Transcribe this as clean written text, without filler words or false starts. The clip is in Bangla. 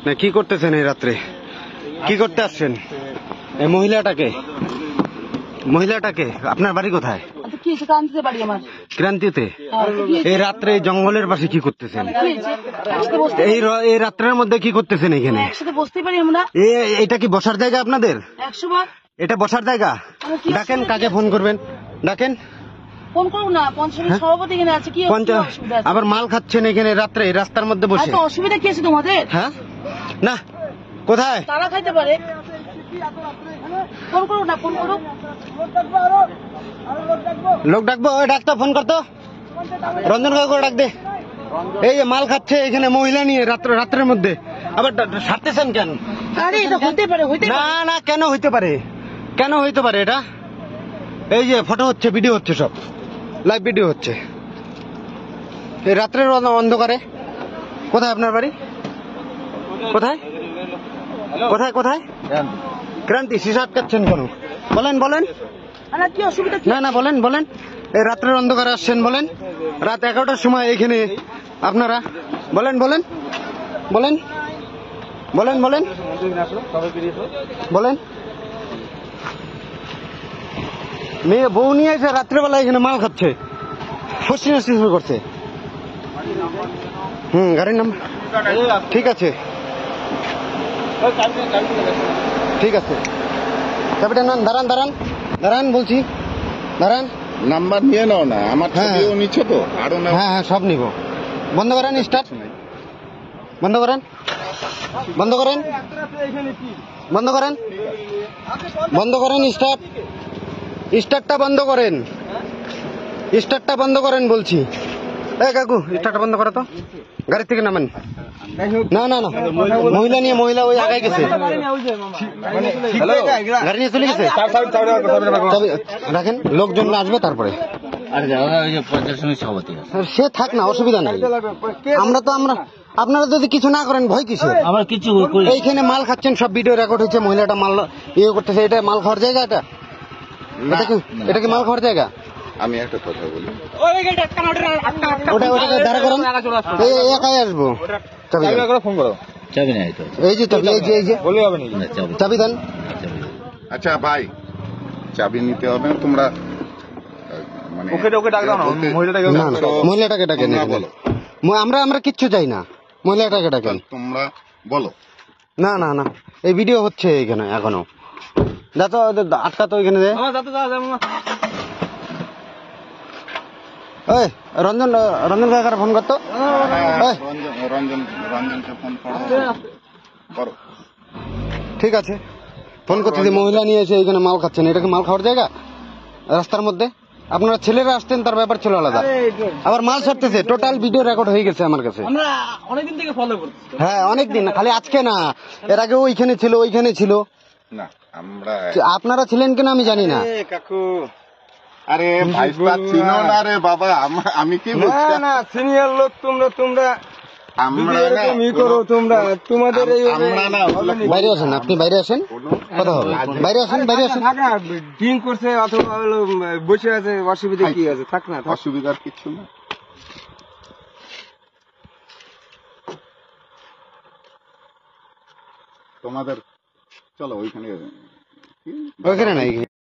না কি করতেছেন এই রাত্রে? কি করতে আসছেন? এই মহিলাটাকে আপনার বাড়ি কোথায়? ক্রান্তিতে। এই রাত্রে জঙ্গলের পাশে কি করতেছেন? এই রাত্রের মধ্যে কি করতেছেন এখানে? এটা কি বসার জায়গা আপনাদের? এটা বসার জায়গা? ডাকেন, কাকে ফোন করবেন ডাকেন। ফোন করুন না, পঞ্চায়েত সভাপতি এখানে আছে। কি আবার মাল খাচ্ছেন এখানে রাত্রে রাস্তার মধ্যে বসে? অসুবিধা কি আছে তোমাদের? হ্যাঁ না, কোথায় তারা খাইতে পারে? ফোন করুন না, ফোন করুন। লোক ডাকবো? ওই ডাক্তার ফোন করতো, রঞ্জন কাকু ডাক দে। এই যে মাল খাচ্ছে এখানে মহিলা নিয়ে রাত্রের মধ্যে, আবার সারতেছেন কেন? না না, কেন হইতে পারে? কেন হইতে পারে এটা? এই যে ফটো হচ্ছে, ভিডিও হচ্ছে, সব লাইভ ভিডিও হচ্ছে এই রাত্রের অন্ধকারে। কোথায় আপনার বাড়ি? কোথায় কোথায় কোথায়? ক্রান্তি। শিশু আটকাচ্ছেন কেন? বলেন বলেন। কি অসুবিধা? না না, বলেন বলেন। এই রাত্রের অন্ধকারে আসছেন বলেন, রাত 11টার সময় এখানে আপনারা বলেন বলেন বলেন বলেন বলেন বলেন। মেয়ে বউ নিয়ে এসে রাত্রেবেলা এখানে মাল খাচ্ছে, ফসিনা শুরু করছে। গাড়ির নাম্বার ঠিক আছে, ঠিক আছে। চাবিটা নেন। দাঁড়ান দাঁড়ান দাঁড়ান বলছি, দাঁড়ান। নাম্বার নিয়ে নাও না, আমার ছবিও নিচ্ছ তো আরো। হ্যাঁ হ্যাঁ, সব নিব। বন্ধ করেন, স্টার্ট বন্ধ করেন, বন্ধ করেন, বন্ধ করেন, বন্ধ করেন। স্টার্টটা বন্ধ করেন, স্টার্টটা বন্ধ করেন বলছি। এই কাকু, স্টার্টটা বন্ধ করো তো, গাড়ি থেকে নামেন। না না না, মহিলা নিয়ে, মহিলা ওই আগায় গেছে, গাড়ি নিয়ে চলে গেছে। রাখেন, লোকজন আসবে তারপরে। সে থাক না, অসুবিধা নেই। আপনারা যদি কিছু না করেন ভয় কিসে? আমার কিছু এইখানে মাল খাচ্ছেন, সব ভিডিও রেকর্ড হচ্ছে, মহিলাটা মাল ইয়ে করতেছে। এটা মাল খাওয়ার জায়গা? এটা কি মাল খাওয়ার জায়গা? আমি একটা কথা বলি, ওটাকে দাঁড়া করেন, একাই আসবো। ফোন করো, চাবি নাই তো। এই যে চাবি, এই যে চাবি দেন। আচ্ছা ভাই, চাবি নিতে হবে না তোমরা, মানে মহিলাটাকে ডাকেন। আমরা কিচ্ছু চাই না, মহিলাটাকে ডাকেন। তোমরা বলো। না না না, এই ভিডিও হচ্ছে এখানে এখনো। যাতো আটকা তো এখানে। রঞ্জন কাকার ফোন করতো। রঞ্জনকে ফোন করো। ঠিক আছে, ফোন করতেছি। মহিলা নিয়ে এসে এখানে মাল খাচ্ছেন, এটা কি মাল খাওয়ার জায়গা? রাস্তার মধ্যে আপনারা ছেলেরা আসতেন, তার ব্যাপার ছিল আলাদা। আবার মাল ছাড়তেছে, টোটাল ভিডিও রেকর্ড হয়ে গেছে আমার কাছে। অনেকদিন থেকে ফলো করছি। হ্যাঁ, অনেকদিন, খালি আজকে না, এর আগে ওইখানে ছিল না। আপনারা ছিলেন কিনা আমি জানি না। কাকু, আরে ভাইস্তা চিনো না রে বাবা, আমি কি বলছি? না, সিনিয়র লোক তোমরা বাইরে আসেন, আপনি বাইরে আসেন, কথা হবে। বাইরে আসেন। ড্রিঙ্ক করছে অথবা বসে আছে, অসুবিধা কি আছে? থাক না, অসুবিধার কিছু না। তোমাদের চলো ওইখানে নাই।